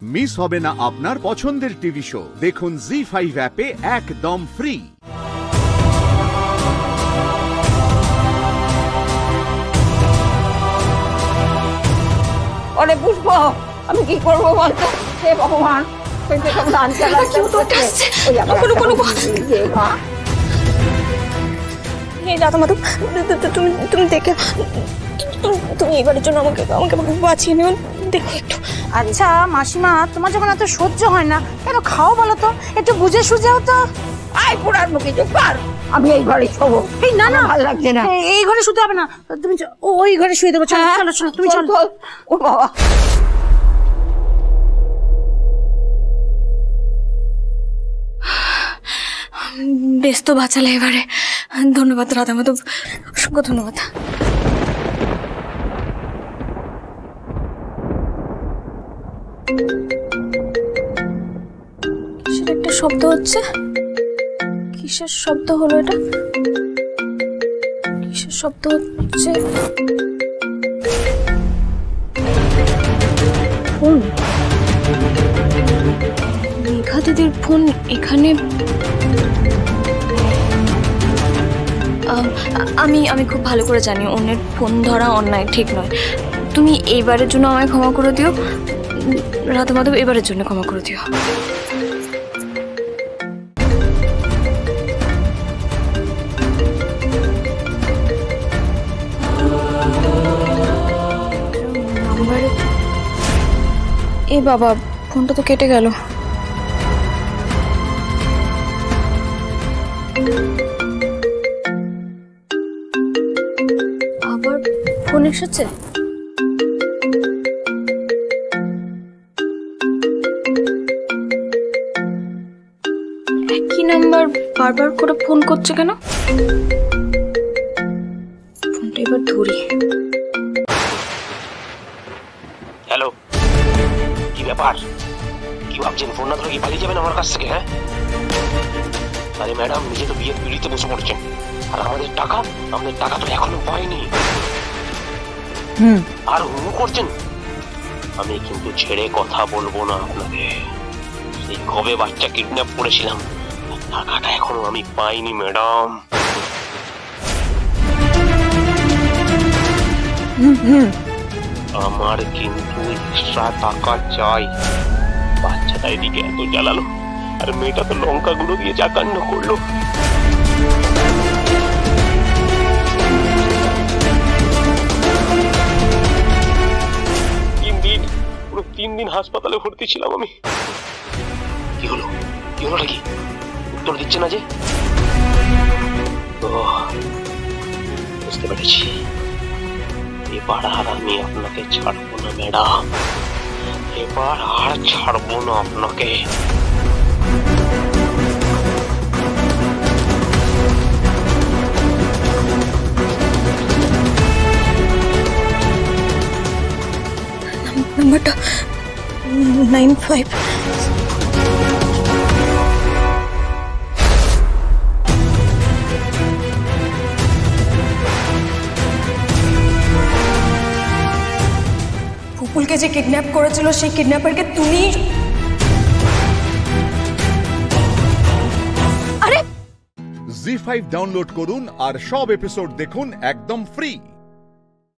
Miss হবে না আপনার পছন্দের টিভি শো। দেখুন জি5 অ্যাপে একদম ফ্রি। অরে পুষ্প, আমি কি করবো বলতো? হে ভগবান, তুমি দেখে তুমি এবারের জন্য আমাকে বাঁচিয়ে নিও, দেখো একটু। আচ্ছা মাসিমা, তোমার যখন এত সহ্য হয় না কেন খাও বলো তো? একটু বুঝে সুঝেও তো। আয় পুরার মুখে চুপ কর, আমি এই ঘরে শোবো। এই না না, ভালো লাগছে না। এই ঘরে শুতে হবে না, তুমি ওই ঘরে শুয়ে দেবো। চলো চলো চলো, তুমি চলো। ও বাবা, বেশ তো বাঁচালে এবারে। ধন্যবাদ রাধা মাধব, অসংখ্য ধন্যবাদ। কিসের একটা শব্দ হচ্ছে? কিসের শব্দ হলো এটা? কিসের শব্দ হচ্ছে? ফোন, মেঘা দিদির ফোন এখানে। আমি খুব ভালো করে জানি অন্যের ফোন ধরা অন্যায়, ঠিক নয়। তুমি এইবারের জন্য আমায় ক্ষমা করে দিও রাধা মাধব, এবারের জন্য ক্ষমা করে দিও। নাম্বারে এ বাবা, ফোনটা তো কেটে গেল। আবার ফোন এসেছে। একই নাম্বার বারবার করে ফোন করছে কেন? ফোনটা এবার ধরি। হ্যালো, কি ব্যাপার? কি ভাবছেন? ফোন না ধরে কি পালিয়ে যাবেন আমার কাছ থেকে? হ্যাঁ, আরে ম্যাডাম, নিজে তো বিয়ের পিড়িতে বসে পড়ছেন, আর আমাদের টাকা তো এখনো পাইনি। আর হু করছেন। আমি কিন্তু ছেড়ে কথা বলবো না আপনাকে। সেই কবে বাচ্চা কিডন্যাপ করেছিলাম, টাকাটা এখনো আমি পাইনি ম্যাডাম। আমার কিন্তু এক্সট্রা টাকা চাই। বাচ্চাটা এদিকে এত জ্বালালো, আর মেয়েটা তো লঙ্কা গুঁড়ো দিয়ে চাকান্ন করলো। পুরো 3 দিন হাসপাতালে ভর্তি ছিলাম আমি। কি হলো নাকি? উত্তর দিচ্ছে না যে। বুঝতে পেরেছি, এবার আর আমি আপনাকে ছাড়বো না ম্যাডাম, এবার আর ছাড়বো না আপনাকে। নাম্বারটা 95। ফুপুলকে যে কিডন্যাপ করেছিল সেই কিডন্যাপারকে তুমি। আরে জি5 ডাউনলোড করুন আর সব এপিসোড দেখুন একদম ফ্রি।